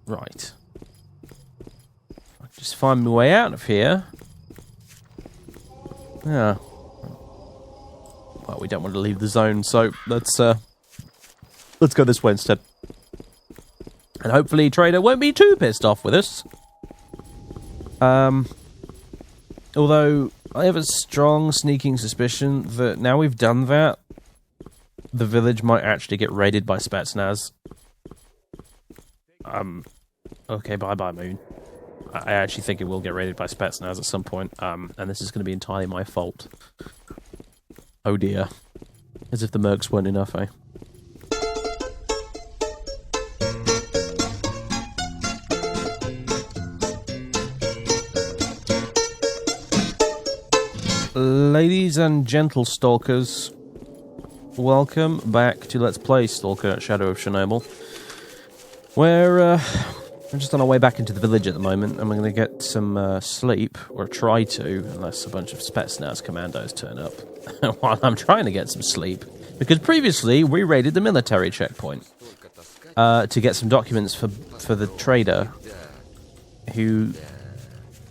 Right. I'll just find my way out of here. Yeah. Well, we don't want to leave the zone, so let's go this way instead. And hopefully Trader won't be too pissed off with us. Although, I have a strong sneaking suspicion that now we've done that, the village might actually get raided by Spetsnaz. Okay, bye-bye, Moon. I actually think it will get raided by Spetsnaz at some point, and this is going to be entirely my fault. Oh dear. As if the mercs weren't enough, eh? Ladies and gentle stalkers, welcome back to Let's Play Stalker Shadow of Chernobyl. We're just on our way back into the village at the moment, and we're going to get some sleep, or try to, unless a bunch of Spetsnaz commandos turn up, while I'm trying to get some sleep. Because previously, we raided the military checkpoint to get some documents for the trader, who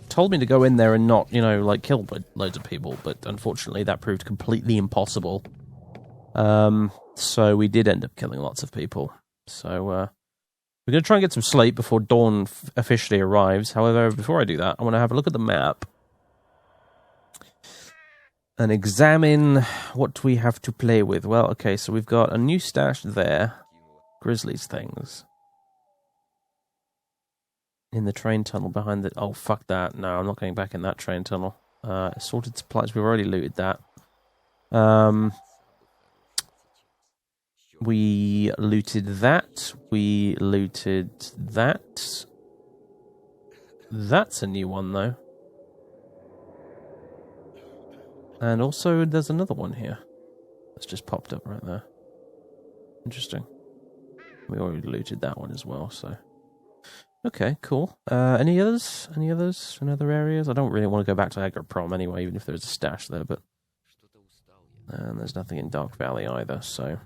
told me to go in there and not, you know, like, kill loads of people, but unfortunately that proved completely impossible. So we did end up killing lots of people. So, we're going to try and get some sleep before dawn officially arrives. However, before I do that, I want to have a look at the map and examine what we have to play with. Well, okay, so we've got a new stash there. Grizzlies things. In the train tunnel behind the... Oh, fuck that. No, I'm not going back in that train tunnel. Assorted supplies. We've already looted that. We looted that. We looted that. That's a new one, though. And also, there's another one here. That's just popped up right there. Interesting. We already looted that one as well, so... Okay, cool. Any others? Any others in other areas? I don't really want to go back to Agroprom anyway, even if there's a stash there, but... And there's nothing in Dark Valley either, so...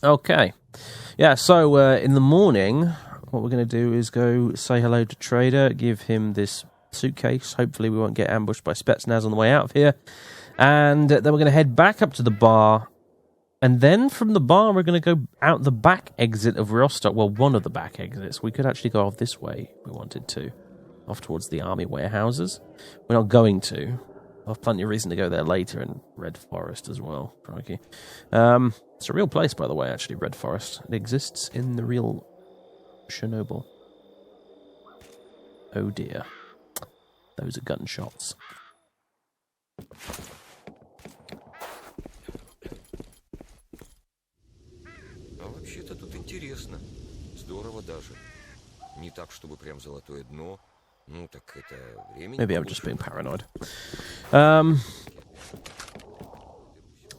Okay. Yeah, so in the morning, what we're going to do is go say hello to Trader, give him this suitcase. Hopefully we won't get ambushed by Spetsnaz on the way out of here. And then we're going to head back up to the bar. And then from the bar, we're going to go out the back exit of Rostock. Well, one of the back exits. We could actually go off this way if we wanted to. Off towards the army warehouses. We're not going to. I'll have plenty of reason to go there later in Red Forest as well. Crikey. It's a real place, by the way, actually, Red Forest. It exists in the real Chernobyl. Oh dear. Those are gunshots. Вообще-то тут интересно. Здорово даже. Не так, чтобы прям золотое дно. Ну, так это времени. Maybe I'm just being paranoid.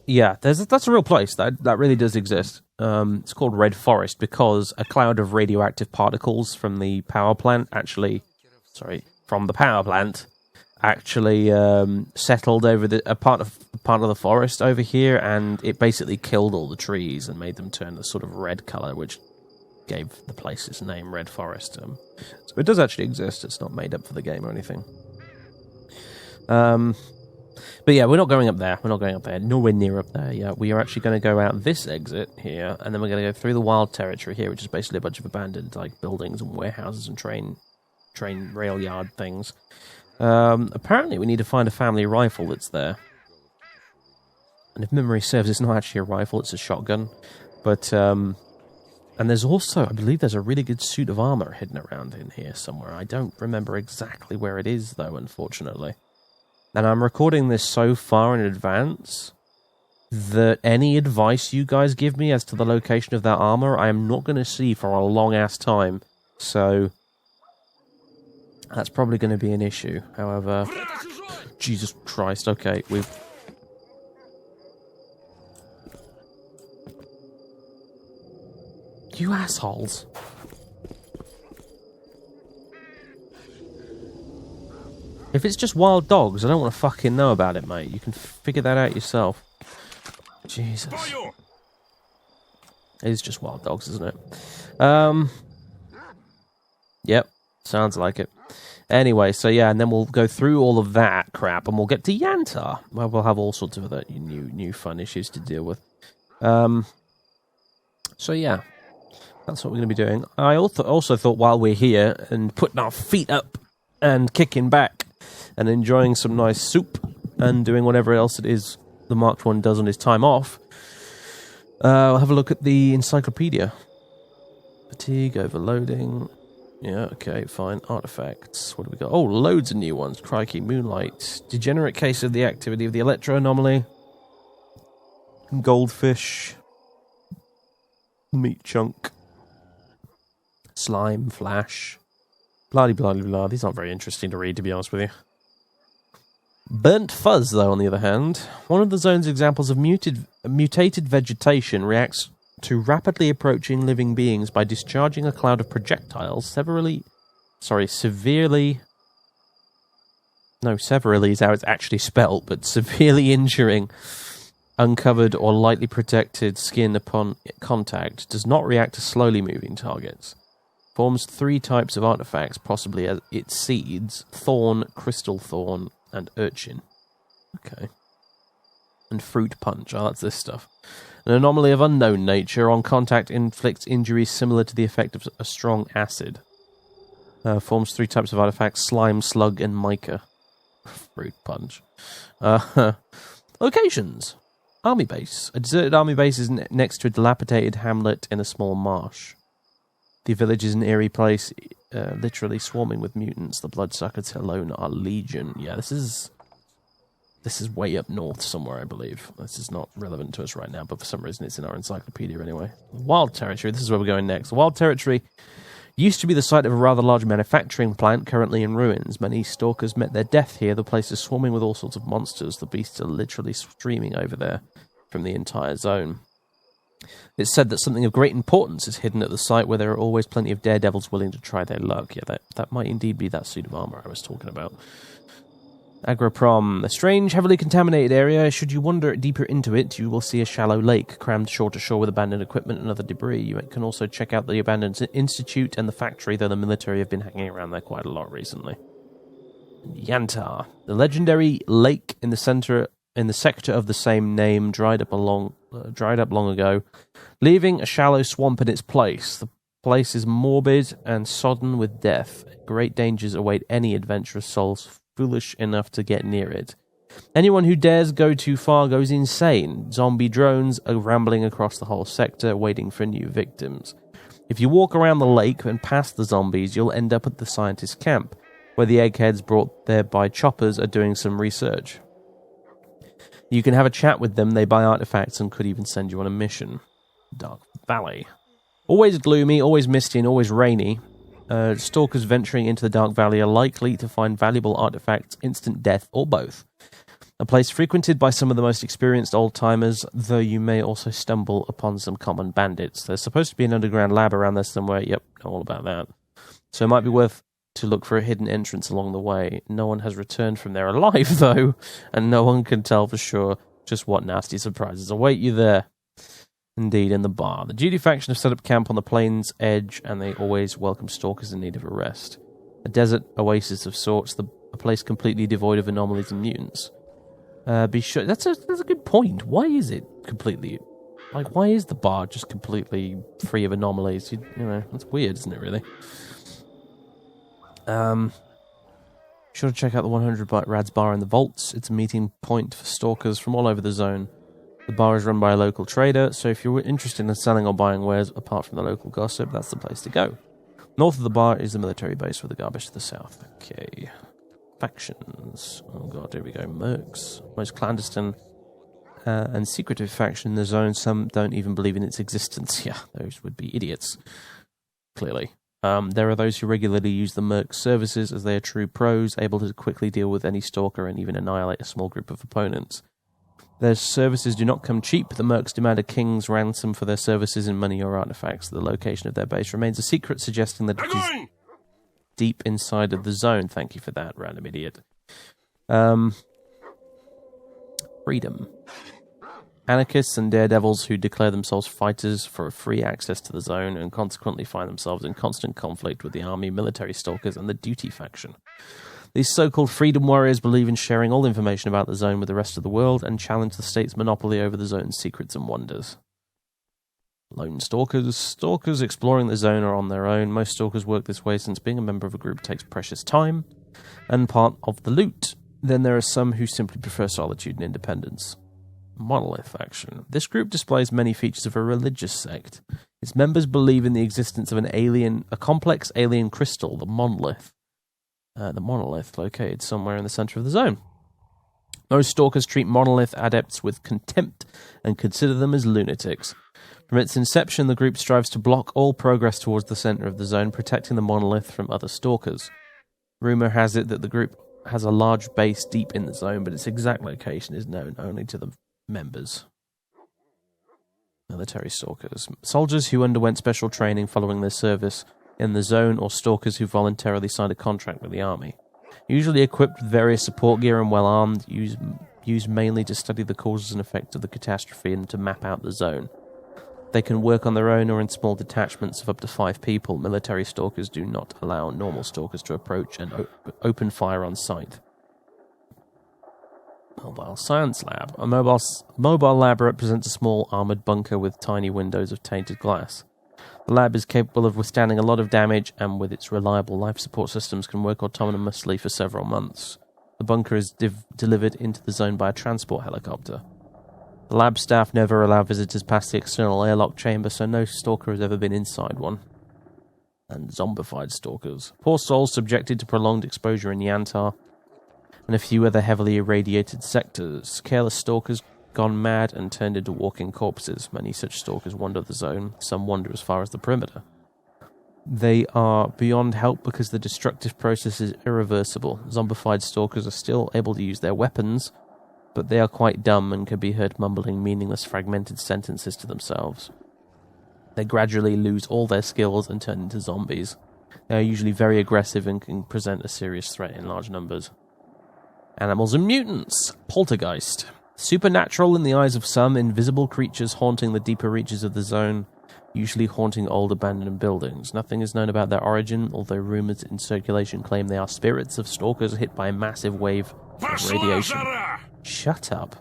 Yeah, that's a real place. That really does exist. It's called Red Forest because a cloud of radioactive particles from the power plant actually settled over a part of the forest over here, and it basically killed all the trees and made them turn a sort of red color, which gave the place its name, Red Forest. So it does actually exist. It's not made up for the game or anything. But yeah, we're not going up there. We're not going up there. Nowhere near up there. Yeah, we are actually going to go out this exit here, and then we're going to go through the wild territory here, which is basically a bunch of abandoned like buildings and warehouses and train rail yard things. Apparently, we need to find a family rifle that's there. And if memory serves, it's not actually a rifle; it's a shotgun. But and there's also, I believe, there's a really good suit of armor hidden around in here somewhere. I don't remember exactly where it is, though, unfortunately. And I'm recording this so far in advance that any advice you guys give me as to the location of that armor, I am not going to see for a long-ass time. So that's probably going to be an issue. However, Jesus Christ, okay, we've... You assholes. If it's just wild dogs, I don't want to fucking know about it, mate. You can figure that out yourself. Jesus. It's just wild dogs, isn't it? Yep, sounds like it. Anyway, so yeah, and then we'll go through all of that crap, and we'll get to Yantar, where we'll have all sorts of other new fun issues to deal with. So yeah, that's what we're going to be doing. I also thought while we're here and putting our feet up and kicking back and enjoying some nice soup and doing whatever else it is the Marked One does on his time off, we'll have a look at the encyclopedia. Fatigue, overloading. Yeah, okay, fine. Artifacts. What do we got? Oh, loads of new ones. Crikey, Moonlight. Degenerate case of the activity of the electro anomaly. Goldfish. Meat chunk. Slime, flash. Blah, blah, blah, blah. These aren't very interesting to read, to be honest with you. Burnt fuzz, though, on the other hand. One of the zone's examples of mutated vegetation reacts to rapidly approaching living beings by discharging a cloud of projectiles severely is how it's actually spelt, but severely injuring uncovered or lightly protected skin upon contact. Does not react to slowly moving targets. Forms 3 types of artifacts, possibly as its seeds: thorn, crystal thorn, and urchin. Okay. And fruit punch. Oh, that's this stuff. An anomaly of unknown nature. On contact, inflicts injuries similar to the effect of a strong acid. Forms 3 types of artifacts: slime, slug, and mica. Fruit punch. Locations. Army base. A deserted army base is next to a dilapidated hamlet in a small marsh. The village is an eerie place, literally swarming with mutants. The bloodsuckers alone are legion. Yeah, this is way up north somewhere, I believe. This is not relevant to us right now, but for some reason it's in our encyclopedia anyway. Wild Territory, this is where we're going next. Wild Territory used to be the site of a rather large manufacturing plant, currently in ruins. Many stalkers met their death here. The place is swarming with all sorts of monsters. The beasts are literally streaming over there from the entire zone. It's said that something of great importance is hidden at the site, where there are always plenty of daredevils willing to try their luck. Yeah, that might indeed be that suit of armor I was talking about. Agroprom, a strange, heavily contaminated area. Should you wander deeper into it, you will see a shallow lake, crammed shore to shore with abandoned equipment and other debris. You can also check out the abandoned institute and the factory, though the military have been hanging around there quite a lot recently. Yantar, the legendary lake in the sector of the same name, dried up long ago, leaving a shallow swamp in its place. The place is morbid and sodden with death. Great dangers await any adventurous souls foolish enough to get near it. Anyone who dares go too far goes insane. Zombie drones are rambling across the whole sector, waiting for new victims. If you walk around the lake and past the zombies, you'll end up at the scientist camp, where the eggheads brought there by choppers are doing some research. You can have a chat with them, they buy artifacts, and could even send you on a mission. Dark Valley. Always gloomy, always misty, and always rainy. Stalkers venturing into the Dark Valley are likely to find valuable artifacts, instant death, or both. A place frequented by some of the most experienced old-timers, though you may also stumble upon some common bandits. There's supposed to be an underground lab around there somewhere. Yep, know all about that. So it might be worth to look for a hidden entrance along the way. No one has returned from there alive, though, and no one can tell for sure just what nasty surprises await you there. Indeed, in the bar. The Judy faction have set up camp on the plain's edge, and they always welcome stalkers in need of a rest. A desert oasis of sorts, a place completely devoid of anomalies and mutants. Be sure. That's a good point. Why is it completely... why is the bar just completely free of anomalies? You know, that's weird, isn't it, really? Sure to check out the 100 Rads bar in the vaults. It's a meeting point for stalkers from all over the zone. The bar is run by a local trader, so if you're interested in selling or buying wares apart from the local gossip, that's the place to go. North of the bar is the military base with the garbage to the south. Okay. Factions. Oh god, here we go. Mercs. Most clandestine and secretive faction in the zone. Some don't even believe in its existence. Yeah, those would be idiots. Clearly. There are those who regularly use the Merc services, as they are true pros, able to quickly deal with any stalker and even annihilate a small group of opponents. Their services do not come cheap. The Mercs demand a king's ransom for their services in money or artifacts. The location of their base remains a secret, suggesting that it is deep inside of the zone. Thank you for that, random idiot. Freedom. Anarchists and daredevils who declare themselves fighters for free access to the zone and consequently find themselves in constant conflict with the army, military stalkers, and the duty faction. These so-called freedom warriors believe in sharing all information about the zone with the rest of the world and challenge the state's monopoly over the zone's secrets and wonders. Lone stalkers. Stalkers exploring the zone are on their own. Most stalkers work this way since being a member of a group takes precious time and part of the loot. Then there are some who simply prefer solitude and independence. Monolith faction. This group displays many features of a religious sect. Its members believe in the existence of a complex alien crystal, the monolith. Located somewhere in the center of the zone. Most stalkers treat monolith adepts with contempt and consider them as lunatics. From its inception, the group strives to block all progress towards the center of the zone, protecting the monolith from other stalkers. Rumor has it that the group has a large base deep in the zone, but its exact location is known only to the members. Military stalkers. Soldiers who underwent special training following their service in the zone, or stalkers who voluntarily signed a contract with the army. Usually equipped with various support gear and well armed, used mainly to study the causes and effects of the catastrophe and to map out the zone. They can work on their own or in small detachments of up to 5 people. Military stalkers do not allow normal stalkers to approach and open fire on sight. Mobile Science Lab. A mobile lab represents a small armoured bunker with tiny windows of tainted glass. The lab is capable of withstanding a lot of damage and with its reliable life support systems can work autonomously for several months. The bunker is delivered into the zone by a transport helicopter. The lab staff never allow visitors past the external airlock chamber, so no stalker has ever been inside one. And zombified stalkers. Poor souls subjected to prolonged exposure in Yantar and a few other heavily irradiated sectors. Careless stalkers gone mad and turned into walking corpses. Many such stalkers wander the zone. Some wander as far as the perimeter. They are beyond help because the destructive process is irreversible. Zombified stalkers are still able to use their weapons, but they are quite dumb and can be heard mumbling meaningless fragmented sentences to themselves. They gradually lose all their skills and turn into zombies. They are usually very aggressive and can present a serious threat in large numbers. Animals and mutants. Poltergeist. Supernatural in the eyes of some, invisible creatures haunting the deeper reaches of the zone, usually haunting old abandoned buildings. Nothing is known about their origin, although rumors in circulation claim they are spirits of stalkers hit by a massive wave of radiation. Shut up.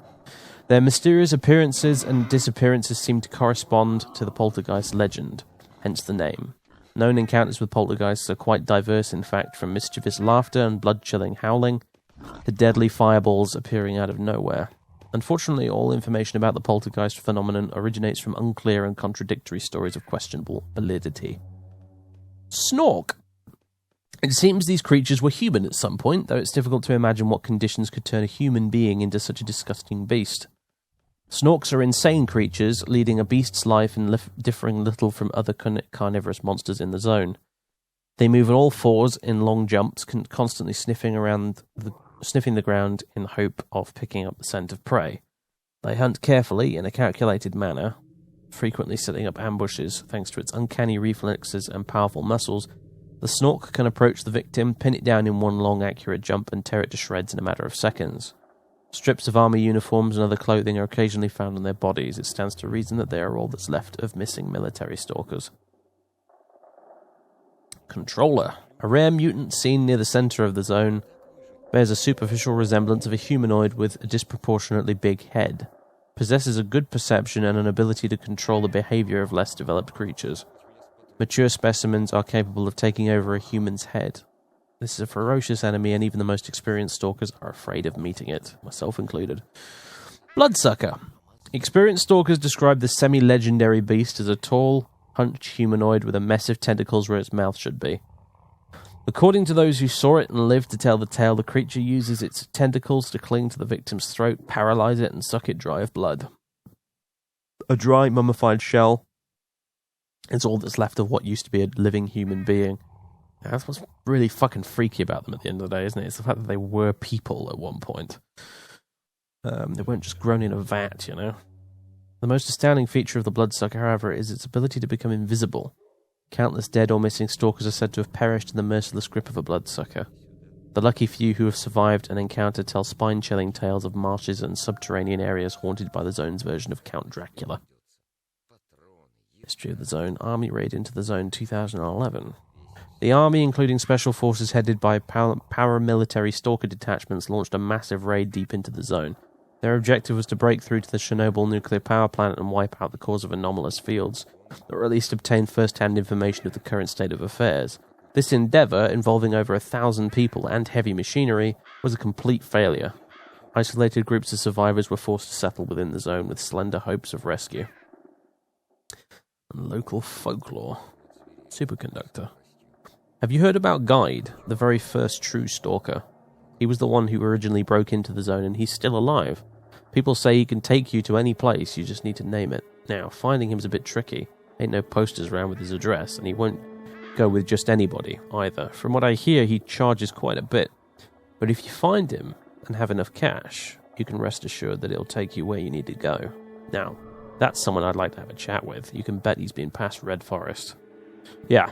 Their mysterious appearances and disappearances seem to correspond to the poltergeist legend, hence the name. Known encounters with poltergeists are quite diverse, in fact, from mischievous laughter and blood-chilling howling to deadly fireballs appearing out of nowhere. Unfortunately, all information about the poltergeist phenomenon originates from unclear and contradictory stories of questionable validity. Snork. It seems these creatures were human at some point, though it's difficult to imagine what conditions could turn a human being into such a disgusting beast. Snorks are insane creatures, leading a beast's life and differing little from other carnivorous monsters in the zone. They move on all fours in long jumps, constantly sniffing the ground in the hope of picking up the scent of prey. They hunt carefully in a calculated manner, frequently setting up ambushes. Thanks to its uncanny reflexes and powerful muscles, the snork can approach the victim, pin it down in one long accurate jump, and tear it to shreds in a matter of seconds. Strips of armor uniforms and other clothing are occasionally found on their bodies. It stands to reason that they are all that's left of missing military stalkers. Controller. A rare mutant seen near the center of the zone, bears a superficial resemblance of a humanoid with a disproportionately big head. Possesses a good perception and an ability to control the behavior of less developed creatures. Mature specimens are capable of taking over a human's head. This is a ferocious enemy, and even the most experienced stalkers are afraid of meeting it, myself included. Bloodsucker. Experienced stalkers describe the semi-legendary beast as a tall, hunched humanoid with a mess of tentacles where its mouth should be. According to those who saw it and lived to tell the tale, the creature uses its tentacles to cling to the victim's throat, paralyze it, and suck it dry of blood. A dry, mummified shell is all that's left of what used to be a living human being. Now, that's what's really fucking freaky about them at the end of the day, isn't it? It's the fact that they were people at one point. They weren't just grown in a vat, you know? The most astounding feature of the bloodsucker, however, is its ability to become invisible. Countless dead or missing stalkers are said to have perished in the merciless grip of a bloodsucker. The lucky few who have survived an encounter tell spine-chilling tales of marshes and subterranean areas haunted by the zone's version of Count Dracula. History of the zone. Army raid into the zone 2011. The army, including special forces headed by paramilitary stalker detachments, launched a massive raid deep into the zone. Their objective was to break through to the Chernobyl nuclear power plant and wipe out the cause of anomalous fields, or at least obtain first-hand information of the current state of affairs. This endeavour, involving over 1,000 people and heavy machinery, was a complete failure. Isolated groups of survivors were forced to settle within the zone with slender hopes of rescue. And local folklore. Superconductor. Have you heard about Guide, the very first true stalker? He was the one who originally broke into the zone, and he's still alive. People say he can take you to any place, you just need to name it. Now, finding him's a bit tricky. Ain't no posters around with his address, and he won't go with just anybody, either. From what I hear, he charges quite a bit. But if you find him, and have enough cash, you can rest assured that he'll take you where you need to go. Now, that's someone I'd like to have a chat with. You can bet he's been past Red Forest. Yeah.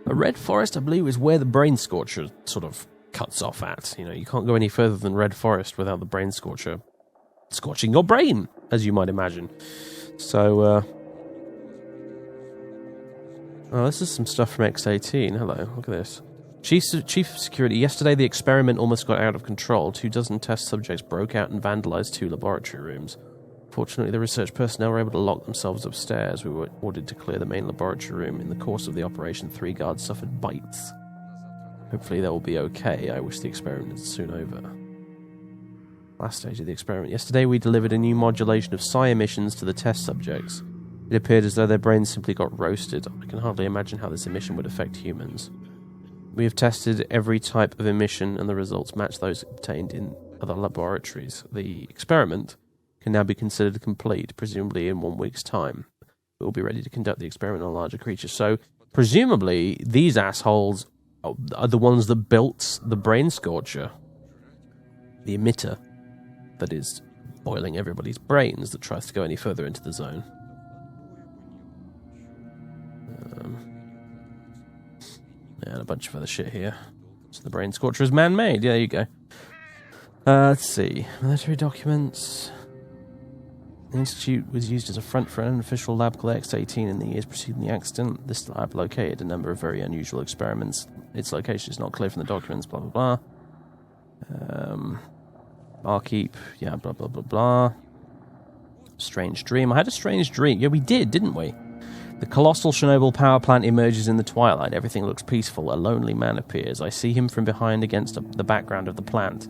A Red Forest, I believe, is where the Brain Scorcher sort of cuts off at. You know, you can't go any further than Red Forest without the Brain Scorcher scorching your brain, as you might imagine. So, oh, this is some stuff from X-18. Hello, look at this. Chief of Security. Yesterday, the experiment almost got out of control. 24 test subjects broke out and vandalized 2 laboratory rooms. Fortunately, the research personnel were able to lock themselves upstairs. We were ordered to clear the main laboratory room. In the course of the operation, 3 guards suffered bites. Hopefully they will be okay. I wish the experiment was soon over. Last stage of the experiment. Yesterday, we delivered a new modulation of psi emissions to the test subjects. It appeared as though their brains simply got roasted. I can hardly imagine how this emission would affect humans. We have tested every type of emission, and the results match those obtained in other laboratories. The experiment can now be considered complete, presumably in 1 week's time. We will be ready to conduct the experiment on larger creatures. So, presumably, these assholes are the ones that built the Brain Scorcher. The emitter that is boiling everybody's brains that tries to go any further into the zone. And a bunch of other shit here. So the Brain Scorcher is man-made. Yeah, there you go. Let's see. Military documents. The Institute was used as a front for an unofficial lab called X-18 in the years preceding the accident. This lab located a number of very unusual experiments. Its location is not clear from the documents, blah, blah, blah. Barkeep, yeah, blah, blah, blah, blah. Strange dream. I had a strange dream. Yeah, we did, didn't we? The colossal Chernobyl power plant emerges in the twilight. Everything looks peaceful. A lonely man appears. I see him from behind against the background of the plant.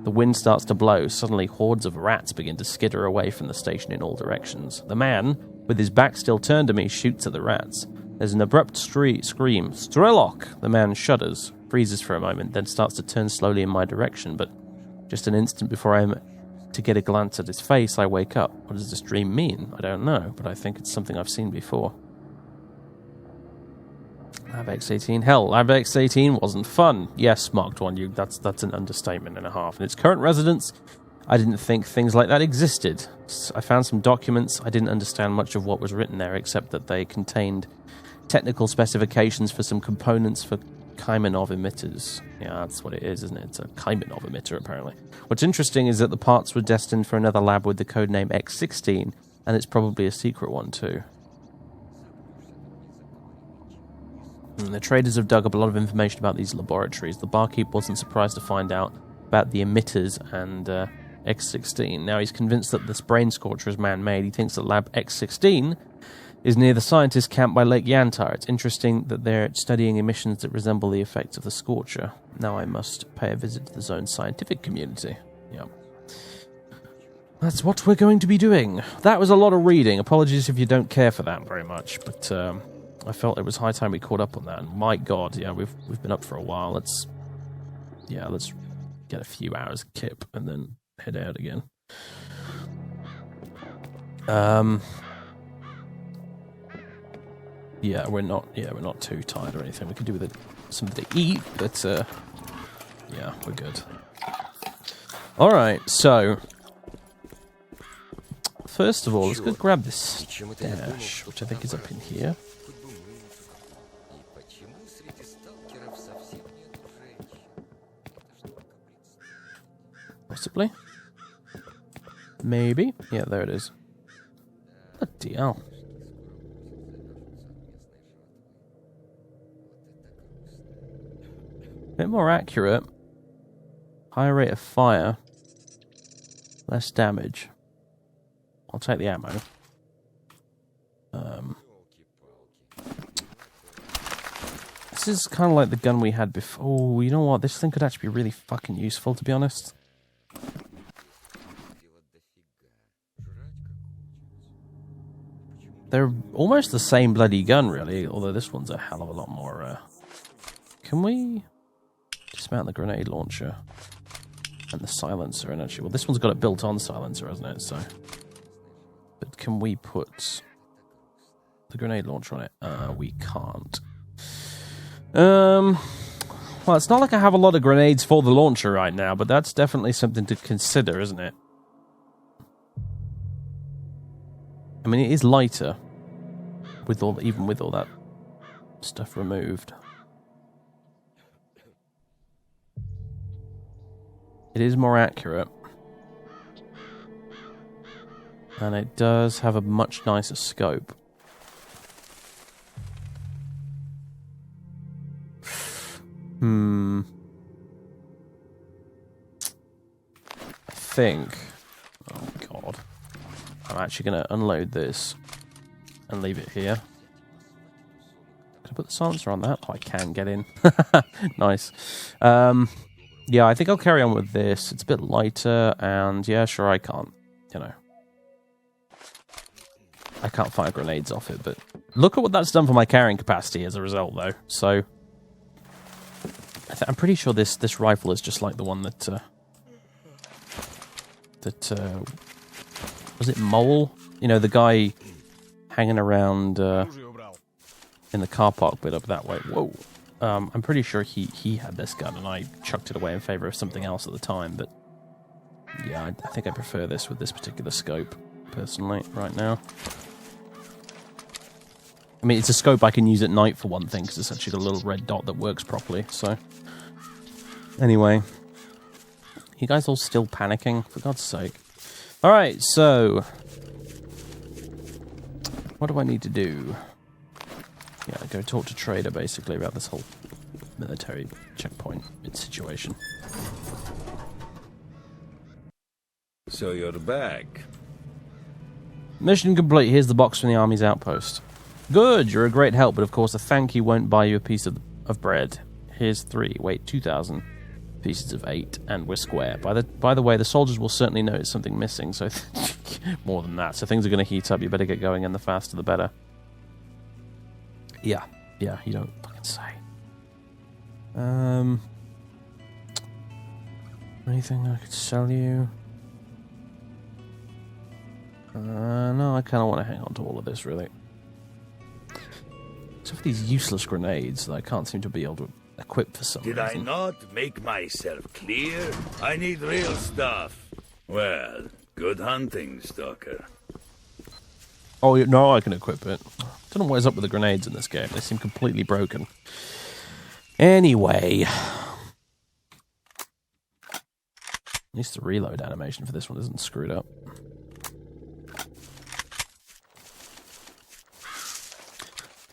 The wind starts to blow. Suddenly, hordes of rats begin to skitter away from the station in all directions. The man, with his back still turned to me, shoots at the rats. There's an abrupt scream. S.T.A.L.K.E.R! The man shudders, freezes for a moment, then starts to turn slowly in my direction, but just an instant before I'm to get a glance at his face, I wake up. What does this dream mean? I don't know, but I think it's something I've seen before. Lab X-18. Hell, Lab X-18 wasn't fun. Yes, marked one. That's an understatement and a half. In its current residence, I didn't think things like that existed. I found some documents. I didn't understand much of what was written there, except that they contained technical specifications for some components for Kaimanov emitters. Yeah, that's what it is, isn't it? It's a Kaimanov emitter, apparently. What's interesting is that the parts were destined for another lab with the codename X-16, and it's probably a secret one, too. And the traders have dug up a lot of information about these laboratories. The barkeep wasn't surprised to find out about the emitters and X-16. Now he's convinced that this Brain Scorcher is man-made. He thinks that Lab X-16 is near the scientist camp by Lake Yantar. It's interesting that they're studying emissions that resemble the effects of the Scorcher. Now I must pay a visit to the zone's scientific community. Yeah. That's what we're going to be doing. That was a lot of reading. Apologies if you don't care for that very much, but I felt it was high time we caught up on that. And my God, yeah, we've been up for a while. Let's get a few hours kip and then head out again. Yeah, we're not too tired or anything. We could do with something to eat, but yeah, we're good. All right, so first of all, let's go grab this stash, which I think is up in here. Possibly. Maybe. Yeah, there it is. Bloody hell. Bit more accurate. Higher rate of fire. Less damage. I'll take the ammo. This is kind of like the gun we had before. Oh, you know what? This thing could actually be really fucking useful, to be honest. They're almost the same bloody gun, really, although this one's a hell of a lot more... Can we dismount the grenade launcher and the silencer? And actually, well, this one's got a built-on silencer, hasn't it? So, but can we put the grenade launcher on it? We can't. Well, it's not like I have a lot of grenades for the launcher right now, but that's definitely something to consider, isn't it? I mean, it is lighter, with even with all that stuff removed. It is more accurate. And it does have a much nicer scope. I think... Oh, God. I'm actually going to unload this and leave it here. Can I put the silencer on that? Oh, I can get in. Nice. Yeah, I think I'll carry on with this. It's a bit lighter, and yeah, sure, I can't, you know. I can't fire grenades off it, but look at what that's done for my carrying capacity as a result, though. So, I'm pretty sure this rifle is just like the one that, was it Mole? You know, the guy hanging around in the car park bit up that way. Whoa. I'm pretty sure he had this gun, and I chucked it away in favor of something else at the time, but yeah, I think I prefer this with this particular scope, personally, right now. I mean, it's a scope I can use at night for one thing, because it's actually got a little red dot that works properly, so... Anyway. You guys all still panicking? For God's sake. Alright, so... What do I need to do? Yeah, go talk to Trader, basically, about this whole military checkpoint situation. So you're back. Mission complete. Here's the box from the Army's outpost. Good, you're a great help, but of course a thank you won't buy you a piece of bread. Here's 3, wait, 2,000 pieces of 8, and we're square. By the way, the soldiers will certainly notice something missing, so more than that. So things are going to heat up, you better get going, and the faster the better. Yeah, you don't fucking say. Anything I could sell you? No, I kind of want to hang on to all of this, really. Except for these useless grenades that I can't seem to be able to equip for some reason. Did I not make myself clear? I need real stuff. Well, good hunting, Stalker. Oh, no, I can equip it. I don't know what is up with the grenades in this game. They seem completely broken. Anyway. At least the reload animation for this one isn't screwed up.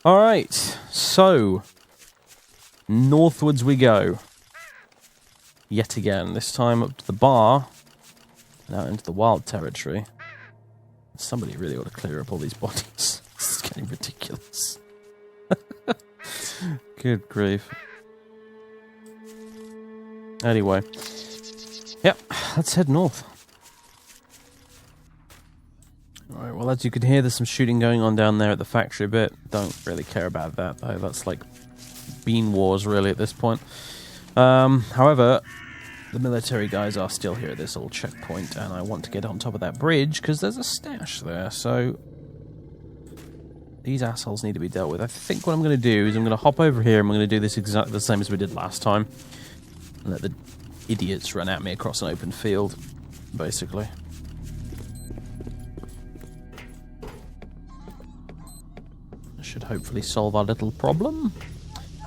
Alright, so northwards we go. Yet again, this time up to the bar and out into the wild territory. Somebody really ought to clear up all these bodies. This is getting ridiculous. Good grief. Anyway. Yep, let's head north. Alright, well, as you can hear, there's some shooting going on down there at the factory a bit. Don't really care about that, though. That's like bean wars, really, at this point. However, the military guys are still here at this old checkpoint, and I want to get on top of that bridge, because there's a stash there, so... These assholes need to be dealt with. I think what I'm going to do is I'm going to hop over here, and we're going to do this exactly the same as we did last time. And let the idiots run at me across an open field, basically. Should hopefully solve our little problem.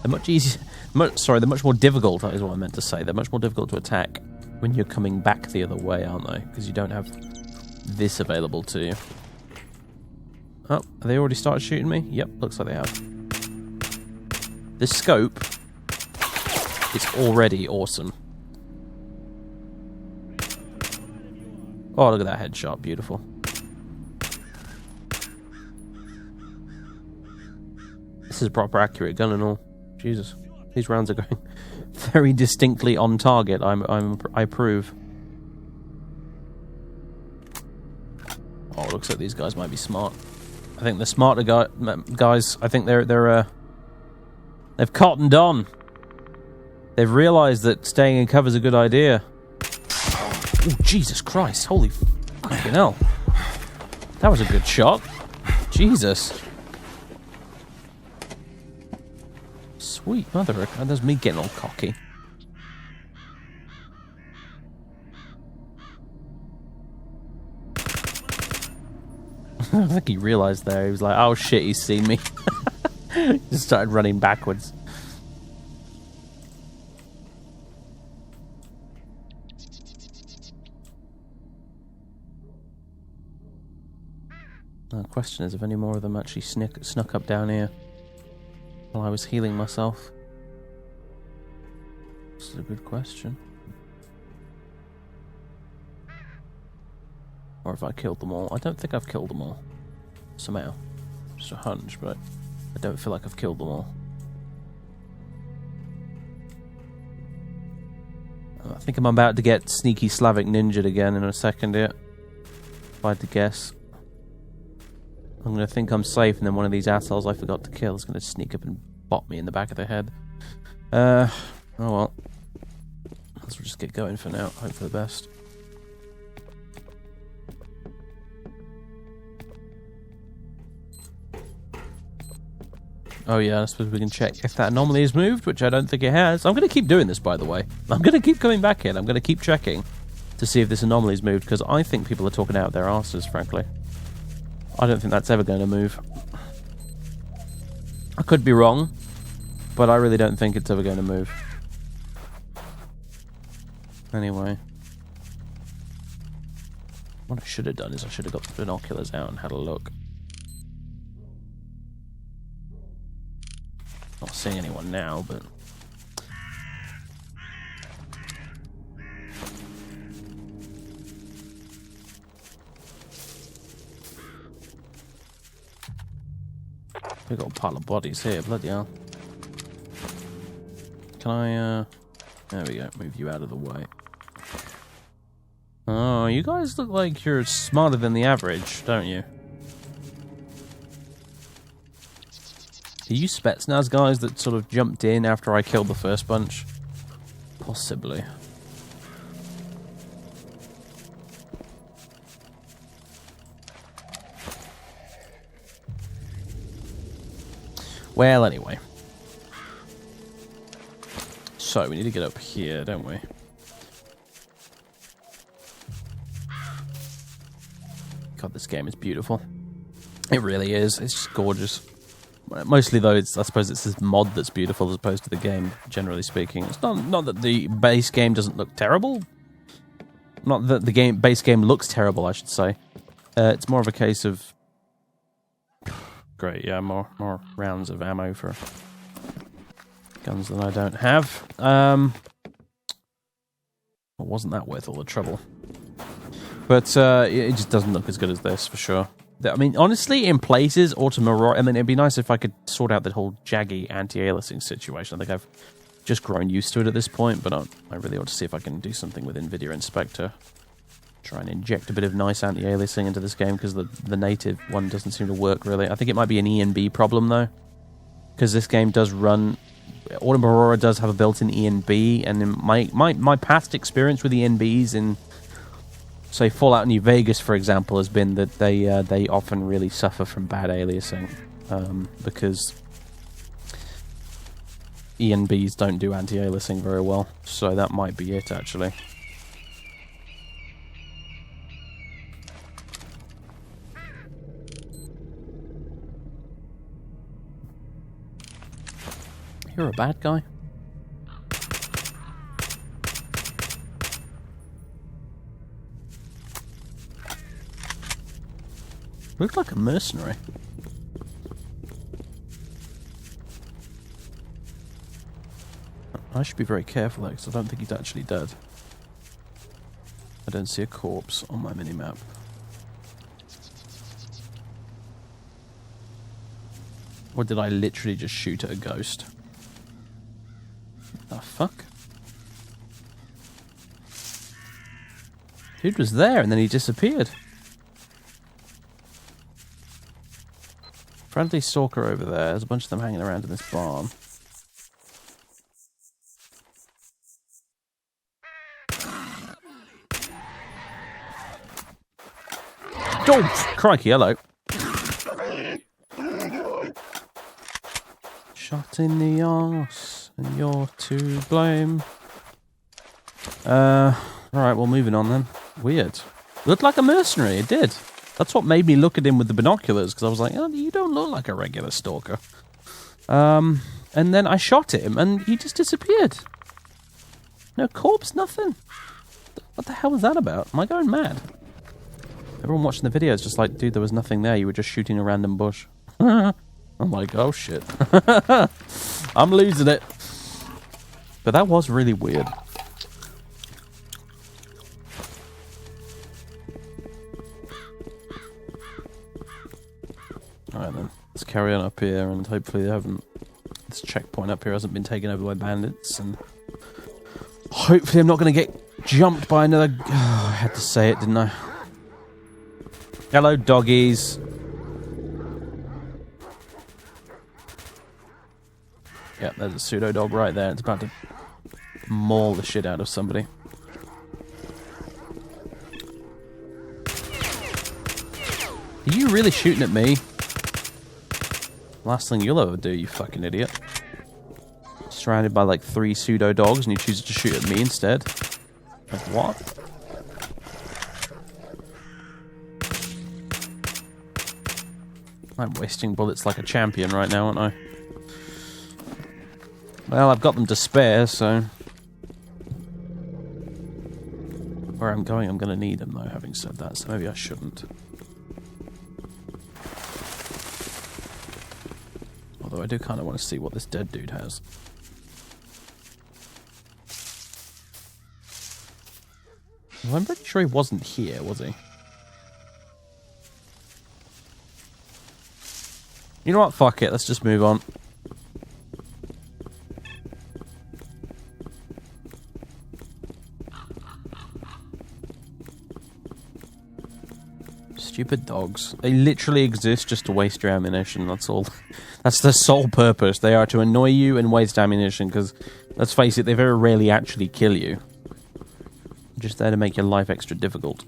They're much easier... they're much more difficult, is what I meant to say. They're much more difficult to attack when you're coming back the other way, aren't they? Because you don't have this available to you. Oh, have they already started shooting me? Yep, looks like they have. This scope is already awesome. Oh, look at that headshot. Beautiful. This is a proper accurate gun and all. Jesus. These rounds are going very distinctly on target. I approve. Oh, it looks like these guys might be smart. I think the smarter guys. I think they've cottoned on. They've realised that staying in cover is a good idea. Oh, Jesus Christ! Holy fucking hell! That was a good shot. Jesus. Sweet mother, there's me getting all cocky. I think he realised there. He was like, oh shit, he's seen me. Just started running backwards. The question is if any more of them actually snuck up down here while I was healing myself. This is a good question. Or if I killed them all. I don't think I've killed them all. Somehow. Just a hunch, but I don't feel like I've killed them all. I think I'm about to get sneaky Slavic ninja'd again in a second here. If I had to guess. I'm going to think I'm safe, and then one of these assholes I forgot to kill is going to sneak up and bop me in the back of the head. Oh well. Let's just get going for now. Hope for the best. Oh yeah, I suppose we can check if that anomaly has moved, which I don't think it has. I'm going to keep doing this, by the way. I'm going to keep coming back in. I'm going to keep checking to see if this anomaly's moved, because I think people are talking out their asses, frankly. I don't think that's ever going to move. I could be wrong, but I really don't think it's ever going to move. Anyway. What I should have done is I should have got the binoculars out and had a look. Not seeing anyone now, but... We've got a pile of bodies here, bloody hell. Can I, there we go, move you out of the way. Oh, you guys look like you're smarter than the average, don't you? Are you Spetsnaz guys that sort of jumped in after I killed the first bunch? Possibly. Well, anyway. So, we need to get up here, don't we? God, this game is beautiful. It really is. It's just gorgeous. Mostly, though, I suppose it's this mod that's beautiful as opposed to the game, generally speaking. It's not that the base game doesn't look terrible. Not that the base game looks terrible, I should say. It's more of a case of... Great, yeah, more rounds of ammo for guns than I don't have. Well, wasn't that worth all the trouble? But it just doesn't look as good as this, for sure. I mean, honestly, in places, Aurora, I mean, it'd be nice if I could sort out the whole jaggy anti-aliasing situation. I think I've just grown used to it at this point, but I really ought to see if I can do something with NVIDIA Inspector. Try and inject a bit of nice anti-aliasing into this game, because the native one doesn't seem to work, really. I think it might be an ENB problem, though, because this game does run... Aurora does have a built-in ENB, and in my past experience with ENBs in... Say, Fallout New Vegas, for example, has been that they often really suffer from bad aliasing, because ENBs don't do anti-aliasing very well, so that might be it, actually. You're a bad guy? Looked like a mercenary. I should be very careful though, because I don't think he's actually dead. I don't see a corpse on my minimap. Or did I literally just shoot at a ghost? What the fuck? Dude was there and then he disappeared. Friendly stalker over there. There's a bunch of them hanging around in this barn. Oh, crikey, hello. Shot in the arse, and you're to blame. Alright, well, moving on then. Weird. Looked like a mercenary, it did. That's what made me look at him with the binoculars, because I was like, oh, you don't look like a regular stalker. And then I shot him, and he just disappeared. No corpse, nothing. What the hell was that about? Am I going mad? Everyone watching the video is just like, dude, there was nothing there. You were just shooting a random bush. I'm like, oh, shit. I'm losing it. But that was really weird. Alright then, let's carry on up here, and hopefully this checkpoint up here hasn't been taken over by bandits, and hopefully I'm not going to get jumped by another... Oh, I had to say it, didn't I? Hello, doggies. Yep, there's a pseudo dog right there. It's about to maul the shit out of somebody. Are you really shooting at me? Last thing you'll ever do, you fucking idiot. Surrounded by like 3 pseudo dogs and you choose to shoot at me instead. Like what? I'm wasting bullets like a champion right now, aren't I? Well, I've got them to spare, so... Where I'm going, I'm going to need them, though, having said that, so maybe I shouldn't. Although I do kind of want to see what this dead dude has. Well, I'm pretty sure he wasn't here, was he? You know what? Fuck it. Let's just move on. Stupid dogs. They literally exist just to waste your ammunition. That's all. That's their sole purpose. They are to annoy you and waste ammunition because, let's face it, they very rarely actually kill you. They're just there to make your life extra difficult.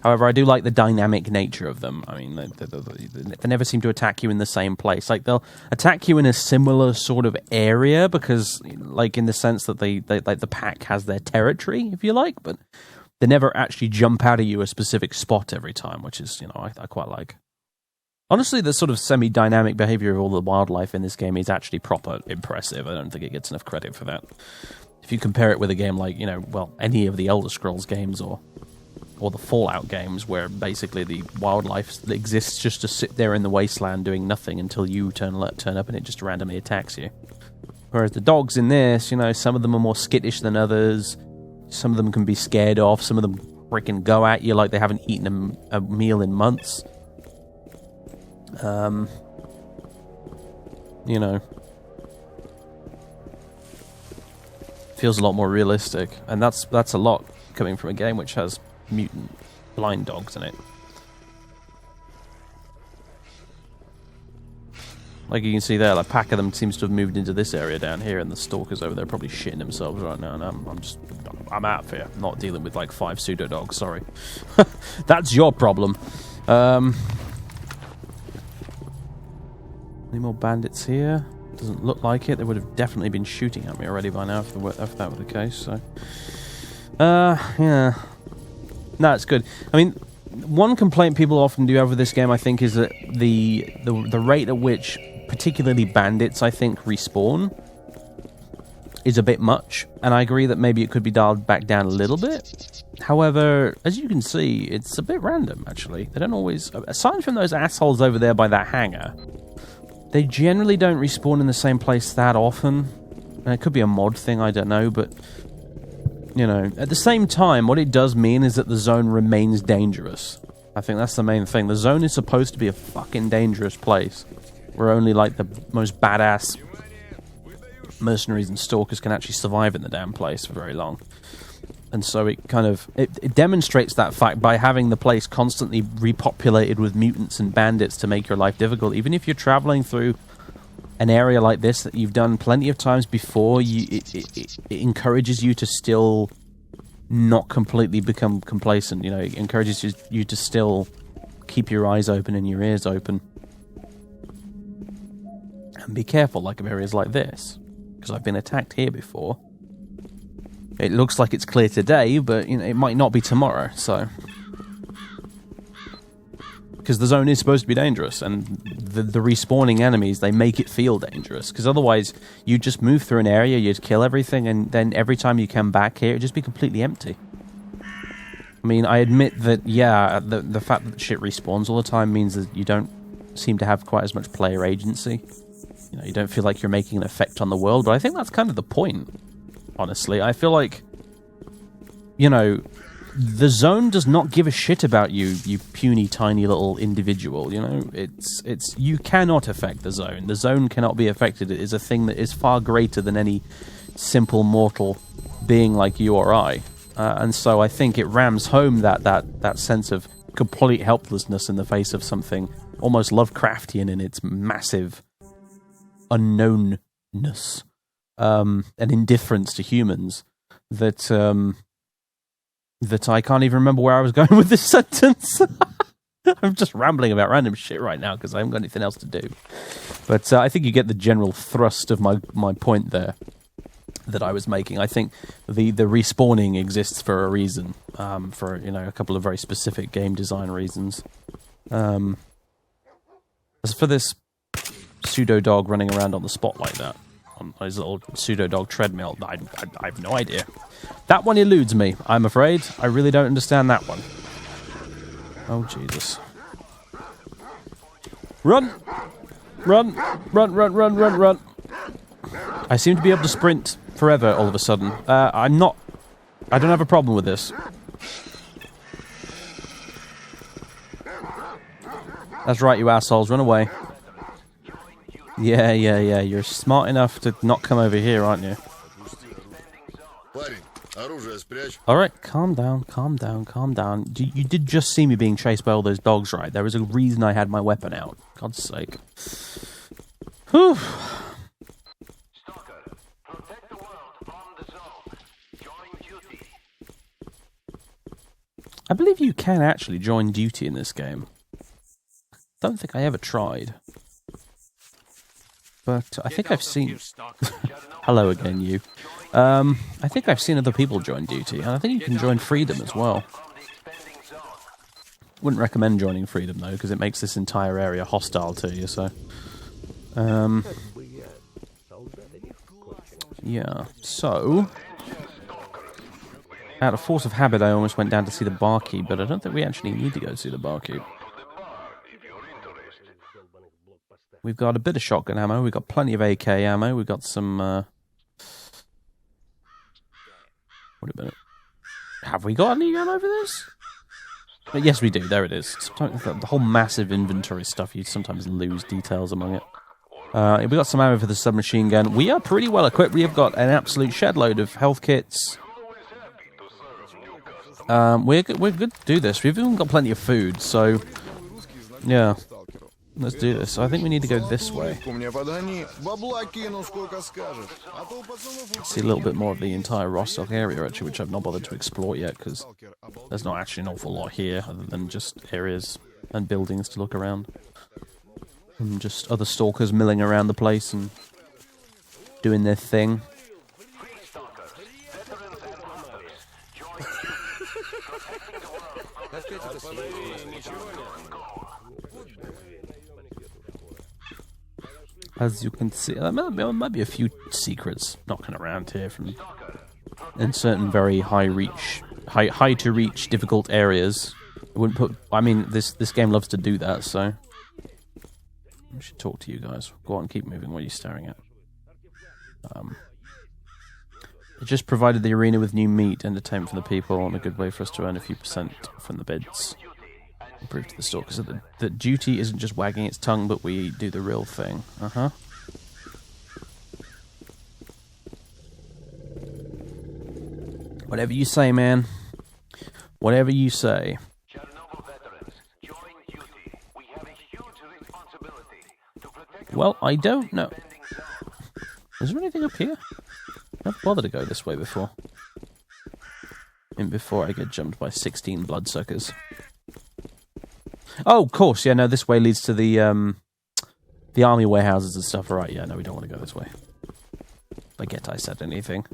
However, I do like the dynamic nature of them. I mean, they never seem to attack you in the same place. Like, they'll attack you in a similar sort of area because, like, in the sense that they like the pack has their territory, if you like, but they never actually jump out at you a specific spot every time, which is, you know, I quite like. Honestly, the sort of semi-dynamic behavior of all the wildlife in this game is actually proper impressive. I don't think it gets enough credit for that. If you compare it with a game like, you know, well, any of the Elder Scrolls games or the Fallout games, where basically the wildlife exists just to sit there in the wasteland doing nothing until you turn up and it just randomly attacks you. Whereas the dogs in this, you know, some of them are more skittish than others. Some of them can be scared off. Some of them freaking go at you like they haven't eaten a meal in months. You know, feels a lot more realistic, and that's a lot coming from a game which has mutant blind dogs in it. Like you can see there, a pack of them seems to have moved into this area down here, and the stalkers over there are probably shitting themselves right now, and I'm out here. I'm not dealing with like 5 pseudo dogs, sorry. That's your problem. Any more bandits here? Doesn't look like it. They would have definitely been shooting at me already by now if that were the case, so... yeah. No, it's good. I mean, one complaint people often do over this game, I think, is that the rate at which particularly bandits, I think, respawn. is a bit much, and I agree that maybe it could be dialed back down a little bit. However, as you can see, it's a bit random, actually. They don't always... Aside from those assholes over there by that hangar, they generally don't respawn in the same place that often. And it could be a mod thing, I don't know, but... You know, at the same time, what it does mean is that the zone remains dangerous. I think that's the main thing. The zone is supposed to be a fucking dangerous place, where only, like, the most badass mercenaries and stalkers can actually survive in the damn place for very long. And so it kind of... It demonstrates that fact by having the place constantly repopulated with mutants and bandits to make your life difficult. Even if you're traveling through an area like this that you've done plenty of times before, it encourages you to still not completely become complacent. You know, it encourages you to still keep your eyes open and your ears open. And be careful, like, of areas like this. Because I've been attacked here before. It looks like it's clear today, but you know, it might not be tomorrow, so... Because the zone is supposed to be dangerous, and the respawning enemies, they make it feel dangerous. Because otherwise, you'd just move through an area, you'd kill everything, and then every time you come back here, it'd just be completely empty. I mean, I admit that, yeah, the fact that shit respawns all the time means that you don't seem to have quite as much player agency. You know, you don't feel like you're making an effect on the world, but I think that's kind of the point. Honestly, I feel like, you know, the zone does not give a shit about you, you puny, tiny little individual, you know? It's you cannot affect the zone. The zone cannot be affected. It is a thing that is far greater than any simple mortal being like you or I. And so I think it rams home that sense of complete helplessness in the face of something almost Lovecraftian in its massive unknownness. And indifference to humans that that I can't even remember where I was going with this sentence. I'm just rambling about random shit right now because I haven't got anything else to do. But I think you get the general thrust of my point there that I was making. I think the respawning exists for a reason, for, you know, a couple of very specific game design reasons. As for this pseudo dog running around on the spot like that, on his little pseudo-dog treadmill, I have no idea. That one eludes me, I'm afraid. I really don't understand that one. Oh, Jesus. Run! Run! Run, run, run, run, run! I seem to be able to sprint forever all of a sudden. I don't have a problem with this. That's right, you assholes, run away. Yeah, you're smart enough to not come over here, aren't you? Alright, calm down. You did just see me being chased by all those dogs, right? There was a reason I had my weapon out. God's sake. Whew. I believe you can actually join duty in this game. Don't think I ever tried. But I think I've seen... Hello again, you. I think I've seen other people join duty, and I think you can join freedom as well. Wouldn't recommend joining freedom, though, because it makes this entire area hostile to you, so... yeah, so... Out of force of habit, I almost went down to see the barkeep, but I don't think we actually need to go see the barkeep. We've got a bit of shotgun ammo, we've got plenty of AK ammo, we've got some, wait a minute. Have we got any ammo for this? But yes, we do, there it is. Sometimes the whole massive inventory stuff, you sometimes lose details among it. We've got some ammo for the submachine gun. We are pretty well equipped, we have got an absolute shed load of health kits. We're good to do this. We've even got plenty of food, so... yeah. Let's do this. I think we need to go this way. See a little bit more of the entire Rostock area, actually, which I've not bothered to explore yet, because there's not actually an awful lot here, other than just areas and buildings to look around. And just other stalkers milling around the place and doing their thing. As you can see, there might be a few secrets knocking around here from in certain very high to reach difficult areas. I wouldn't put. I mean, this game loves to do that, so I should talk to you guys. Go on, keep moving. What are you staring at? It just provided the arena with new meat, entertainment for the people, and a good way for us to earn a few % from the bids. Prove to the stalkers that duty isn't just wagging its tongue, but we do the real thing. Whatever you say, man. Whatever you say. Chernobyl veterans, join duty. We have a huge responsibility to protect. Well, I don't know. Is there anything up here? I've never bothered to go this way before. And before I get jumped by 16 bloodsuckers. Oh, of course, yeah, no, this way leads to the army warehouses and stuff. Right, yeah, no, we don't want to go this way. Forget I said anything.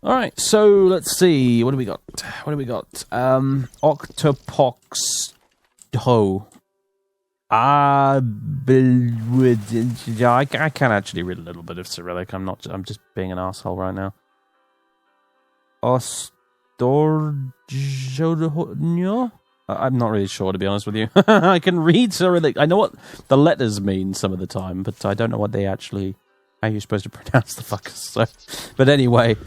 Alright, so, let's see, what do we got? Octopox Ho. I can actually read a little bit of Cyrillic. I'm just being an asshole right now. Ostorjodonyo? I'm not really sure, to be honest with you. I can read Cyrillic. I know what the letters mean some of the time, but I don't know what they actually... how you're supposed to pronounce the fuckers. So, but anyway,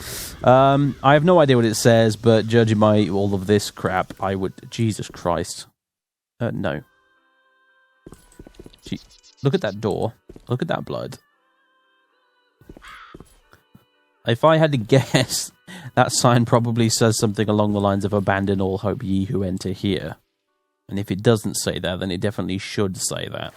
I have no idea what it says, but judging by all of this crap, I would... Jesus Christ. No. Gee, look at that door. Look at that blood. If I had to guess, that sign probably says something along the lines of "Abandon all hope, ye who enter here." And if it doesn't say that, then it definitely should say that.